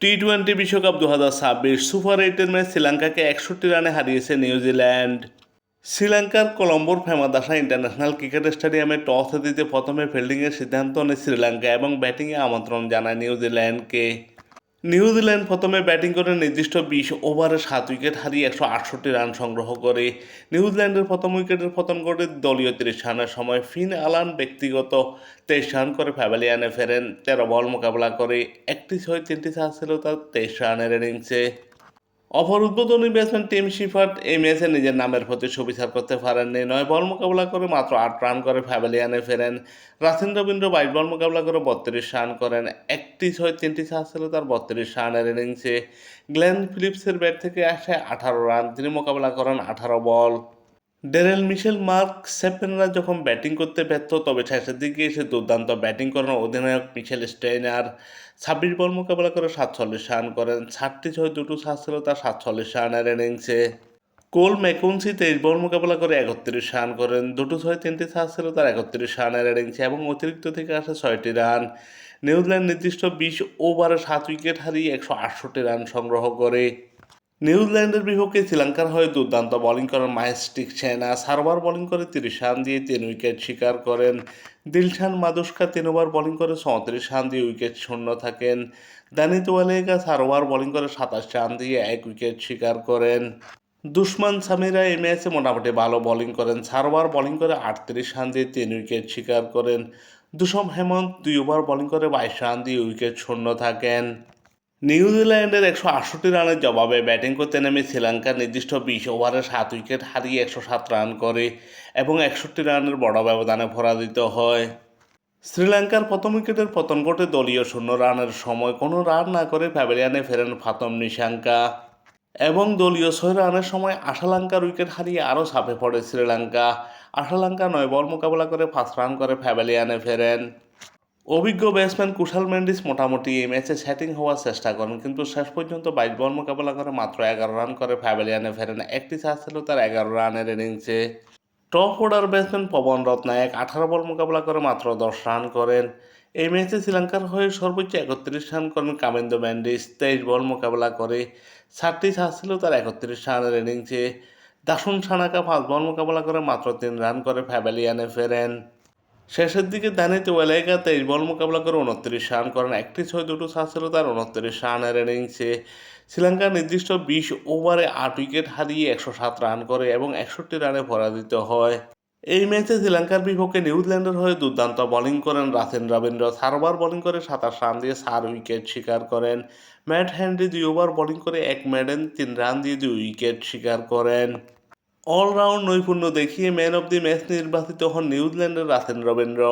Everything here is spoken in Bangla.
টি-20 বিশ্বকাপ 2026 সুপার 8-এর ম্যাচ শ্রীলঙ্কাকে 61 রানে হারিয়েছে নিউজিল্যান্ড। শ্রীলঙ্কার কলম্বোর ফেমাদাসা ইন্টারন্যাশনাল ক্রিকেট স্টেডিয়ামে টস দিতে প্রথমে ফিল্ডিংয়ের সিদ্ধান্ত নেয় শ্রীলঙ্কা এবং ব্যাটিংয়ে আমন্ত্রণ জানায় নিউজিল্যান্ডকে। নিউজিল্যান্ড প্রথমে ব্যাটিং করে নির্দিষ্ট 20 ওভারে 7 উইকেট হারিয়ে 168 রান সংগ্রহ করে। নিউজিল্যান্ডের প্রথম উইকেটের পতন ঘটে দলীয় 30 রানের সময়। ফিন আলান ব্যক্তিগত 23 রান করে প্যাভিলিয়নে ফেরেন। 13 বল মোকাবেলা করে 1টি 6 3টি 4 ছিল তার 23 রানের ইনিংসে। অপর উদ্বোধনী ব্যাটসম্যান টিম শিফার্ড এই ম্যাচে নিজের নামের প্রতি সুবিচার করতে পারেননি। 9 বল মোকাবেলা করে মাত্র 8 রান করে প্যাভিলিয়নে ফেরেন। রাসেল রবীন্দ্র 22 বল মোকাবেলা করে 32 রান করেন। 1টি 6 3টি 4 ছিল তার 32 রানের ইনিংসে। গ্লেন ফিলিপসের ব্যাট থেকে আসে 18 রান, তিনি মোকাবেলা করেন 18 বল। ডেরেল মিশেল, মার্ক সেপেনরা যখন ব্যাটিং করতে ব্যর্থ, তবে শেষের দিকে এসে দুর্দান্ত ব্যাটিং করেন অধিনায়ক মিশেল স্টেইনার। 26 বল মোকাবেলা করে 47 রান করেন। 7টি 6 দুটো 7 ছিল তার 47 রানের ইনিংসে। কোল ম্যাকেনজি 23 বল মোকাবেলা করে 31 রান করেন। দুটো 6 3টি 4 ছিল তার 31 রানের ইনিংসে এবং অতিরিক্ত থেকে আসে 6টি রান। নিউজিল্যান্ড নির্দিষ্ট 20 ওভারে 7 উইকেট হারিয়ে 168 রান সংগ্রহ করে। নিউজিল্যান্ডের বিপক্ষে শ্রীলঙ্কার হয়ে দুর্দান্ত বোলিং করেন মাহেস্টিক সেনা। 4 ওভার বোলিং করে 30 রান দিয়ে 3 উইকেট শিকার করেন। দিলশান মাদুস্কা 3 ওভার বোলিং করে 34 রান দিয়ে উইকেট শূন্য থাকেন। দানিত ওয়ালেগা 4 ওভার বোলিং করে 27 রান দিয়ে 1 উইকেট শিকার করেন। দুশমান সামিরা এই ম্যাচে মোটামুটি ভালো বোলিং করেন। 4 ওভার বোলিং করে 38 রান দিয়ে 3 উইকেট শিকার করেন। দুশম হেমন্ত 2 ওভার বোলিং করে 22 রান দিয়ে উইকেট শূন্য থাকেন। নিউজিল্যান্ডের 168 রানের জবাবে ব্যাটিং করতে নেমে শ্রীলঙ্কা নির্দিষ্ট 20 ওভারে 7 উইকেট হারিয়ে 107 রান করে এবং 61 রানের বড় ব্যবধানে পরাজিত হয়। শ্রীলঙ্কার প্রথম উইকেটের পতন ঘটে দলীয় 0 রানের সময়। কোনো রান না করে প্যাভিলিয়নে ফেরেন ফাতম নিশাঙ্কা এবং দলীয় 6 রানের সময় আশালঙ্কার উইকেট হারিয়ে আরও চাপে পড়ে শ্রীলঙ্কা। আশালঙ্কা 9 বল মোকাবেলা করে 5 রান করে প্যাভিলিয়নে ফেরেন। অভিজ্ঞ ব্যাটসম্যান কুশাল মেন্ডিস মোটামুটি এই ম্যাচে সেটিং হওয়ার চেষ্টা করেন, কিন্তু শেষ পর্যন্ত 22 বল মোকাবেলা করে মাত্র 11 রান করে প্যাভিলিয়নে ফেরেন। 1টি 4 ছিল তার 11 রানের ইনিংসে। Top order batsman Pawan Rathnayake 18 বল মোকাবেলা করে মাত্র 10 রান করেন। এই ম্যাচে শ্রীলঙ্কার হয়ে সর্বোচ্চ 31 রান করেন কামিন্দো মেন্ডিস। 23 বল মোকাবেলা করে 7টি 4 ছিল তার 31 রানের ইনিংসে। দাসুন সানাকা 5 বল মোকাবেলা করে মাত্র 3 রান করে প্যাভিলিয়নে ফেরেন। শেষের দিকে দানিত ওয়ালেগা 23 বল মোকাবেলা করে 29 রান করেন। 1টি 6 দুটো 7 ছিল তার 29 রানের ইনিংসে। শ্রীলঙ্কা নির্দিষ্ট 20 ওভারে 8 উইকেট হারিয়ে 107 রান করে এবং 61 রানে পরাজিত হয়। এই ম্যাচে শ্রীলঙ্কার বিপক্ষে নিউজিল্যান্ডের হয়ে দুর্দান্ত বোলিং করেন রাসেল রবীন্দ্র। 4 ওভার বোলিং করে 27 রান দিয়ে 4 উইকেট শিকার করেন। ম্যাট হেনরি 2 ওভার বোলিং করে 1 মেডেন 3 রান দিয়ে 2 উইকেট শিকার করেন। অলরাউন্ড নৈপুণ্য দেখিয়ে ম্যান অব দি ম্যাচ নির্বাচিত হন নিউজিল্যান্ডের রাসেল রবীন্দ্র।